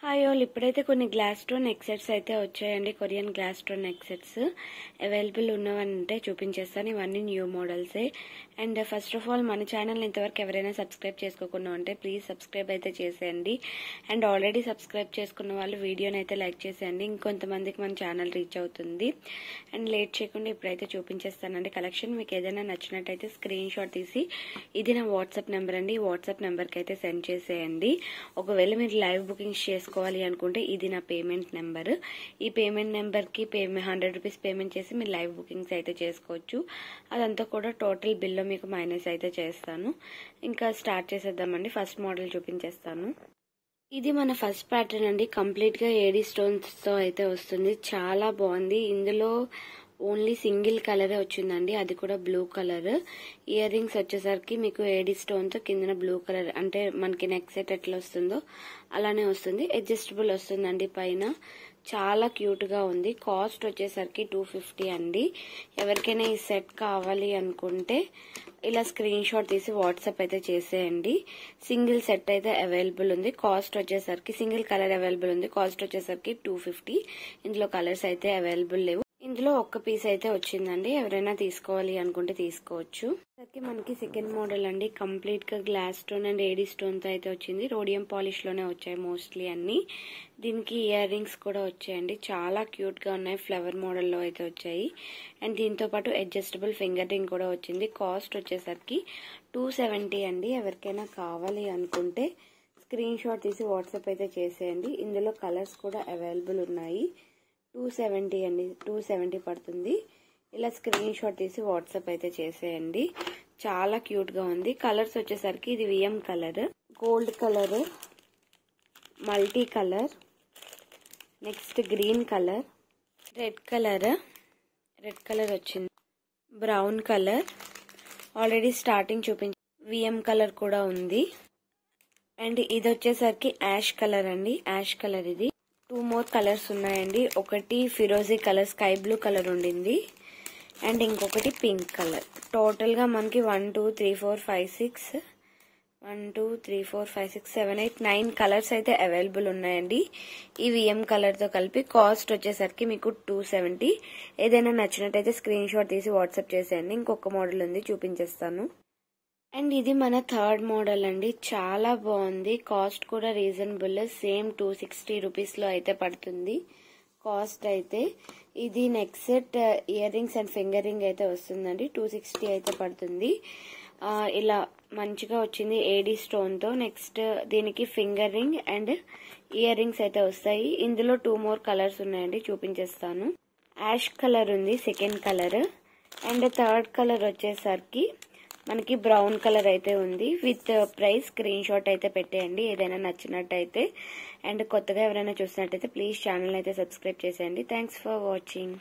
Hi all, ఇప్పుడైతే కొన్ని glass stone neck sets అయితే వచ్చాయండి. Korean glass stone neck sets available ఉన్నవంటే చూపించేస్తాను. ఇవన్నీ న్యూ మోడల్సే. అండ్ ఫస్ట్ ఆఫ్ ఆల్ మన ఛానల్ ఇంతవరకు ఎవరైనా సబ్స్క్రైబ్ చేసుకోకుండా ఉంటే ప్లీజ్ సబ్స్క్రైబ్ అయితే చేసేయండి. అండ్ ఆల్రెడీ సబ్స్క్రైబ్ చేసుకున్న వాళ్ళు వీడియోని అయితే లైక్ చేసేయండి, ఇంకొంతమందికి మన ఛానల్ రీచ్ అవుతుంది. అండ్ లేట్ చేయకుండా ఇప్పుడైతే చూపించేస్తానండి కలెక్షన్. మీకు ఏదైనా నచ్చినట్టయితే స్క్రీన్ షాట్ తీసి ఇది నా వాట్సాప్ నెంబర్ అండి, ఈ వాట్సాప్ నెంబర్కి అయితే సెండ్ చేసేయండి. ఒకవేళ మీరు లైవ్ బుకింగ్స్ చేసుకోవాలి అనుకుంటే ఇది నా పేమెంట్ నెంబర్. ఈ పేమెంట్ నెంబర్కి 100 రూపీస్ పేమెంట్ చేసి మీరు లైవ్ బుకింగ్స్ అయితే చేసుకోవచ్చు. అదంతా కూడా టోటల్ బిల్లో మీకు మైనస్ అయితే చేస్తాను. ఇంకా స్టార్ట్ చేసేద్దామండి. ఫస్ట్ మోడల్ చూపించేస్తాను. ఇది మన ఫస్ట్ ప్యాటర్న్ అండి. కంప్లీట్ గా ఏడీ స్టోన్స్ తో అయితే వస్తుంది. చాలా బాగుంది. ఇందులో ఓన్లీ సింగిల్ కలరే వచ్చిందండి, అది కూడా బ్లూ కలర్. ఇయర్ రింగ్స్ వచ్చేసరికి మీకు ఏడీ స్టోన్ తో కిందన బ్లూ కలర్, అంటే మనకి నెక్ సెట్ ఎట్లా వస్తుందో అలానే వస్తుంది. అడ్జస్టబుల్ వస్తుందండి పైన. చాలా క్యూట్ గా ఉంది. కాస్ట్ వచ్చేసరికి 250 అండి. ఎవరికైనా ఈ సెట్ కావాలి అనుకుంటే ఇలా స్క్రీన్ షాట్ తీసి వాట్సాప్ అయితే చేసేయండి. సింగిల్ సెట్ అయితే అవైలబుల్ ఉంది. కాస్ట్ వచ్చేసరికి సింగిల్ కలర్ అవైలబుల్ ఉంది. కాస్ట్ వచ్చేసరికి 250. ఇందులో కలర్స్ అయితే అవైలబుల్ లేవు. ఇందులో ఒక్క పీస్ అయితే వచ్చిందండి. ఎవరైనా తీసుకోవాలి అనుకుంటే తీసుకోవచ్చు. మనకి సెకండ్ మోడల్ అండి. కంప్లీట్ గా glass stone and AD stone తో అయితే వచ్చింది. రోడియం పాలిష్ లోనే వచ్చాయి మోస్ట్లీ అన్ని. దీనికి ఇయర్ రింగ్స్ కూడా వచ్చాయండి. చాలా క్యూట్ గా ఉన్నాయి. ఫ్లవర్ మోడల్ లో అయితే వచ్చాయి. అండ్ దీంతో పాటు అడ్జస్టబుల్ ఫింగర్ రింగ్ కూడా వచ్చింది. కాస్ట్ వచ్చేసరికి 270 అండి. ఎవరికైనా కావాలి అనుకుంటే స్క్రీన్ షాట్ తీసి వాట్సాప్ అయితే చేసేయండి. ఇందులో కలర్స్ కూడా అవైలబుల్ ఉన్నాయి. 270 అండి. 270 పడుతుంది. ఇలా స్క్రీన్ షాట్ తీసి వాట్సాప్ అయితే చేసేయండి. చాలా క్యూట్ గా ఉంది. కలర్స్ వచ్చేసరికి ఇది VM colour, gold colour, multi colour, next green colour, red colour వచ్చింది, బ్రౌన్ కలర్, ఆల్రెడీ స్టార్టింగ్ చూపించి విఎం కలర్ కూడా ఉంది. అండ్ ఇది వచ్చేసరికి యాష్ కలర్ అండి. యాష్ కలర్ ఇది. 2 మోర్ కలర్స్ ఉన్నాయండి. ఒకటి ఫిరోజీ కలర్, స్కై బ్లూ కలర్ ఉండింది. అండ్ ఇంకొకటి పింక్ కలర్. టోటల్ గా మనకి 1 2 3 4 5 6 1 2 3 4 5 6 7 8 9 కలర్స్ అయితే అవైలబుల్ ఉన్నాయండి. ఈ విఎం కలర్ తో కలిపి. కాస్ట్ వచ్చేసరికి మీకు 270. ఏదైనా నచ్చినట్టయితే స్క్రీన్ షాట్ తీసి వాట్సాప్ చేసేయండి. ఇంకొక మోడల్ ఉంది, చూపించేస్తాను. అండ్ ఇది మన థర్డ్ మోడల్ అండి. చాలా బాగుంది. కాస్ట్ కూడా రీజనబుల్. సేమ్ 260 రూపీస్ లో అయితే పడుతుంది కాస్ట్ అయితే. ఇది neck set, ear rings and finger ring అయితే వస్తుందండి. 260 అయితే పడుతుంది. ఇలా మంచిగా వచ్చింది ఏడీ స్టోన్ తో. నెక్స్ట్ దీనికి finger ring and ear rings అయితే వస్తాయి. ఇందులో 2 మోర్ కలర్స్ ఉన్నాయండి, చూపించేస్తాను. యాష్ కలర్ ఉంది second colour. And third colour వచ్చేసరికి మనకి బ్రౌన్ కలర్ అయితే ఉంది. విత్ ప్రైస్ స్క్రీన్ షాట్ అయితే పెట్టేయండి ఏదైనా నచ్చినట్టయితే. అండ్ కొత్తగా ఎవరైనా చూసినట్టయితే ప్లీజ్ ఛానల్ అయితే సబ్స్క్రైబ్ చేసేయండి. Thanks for watching.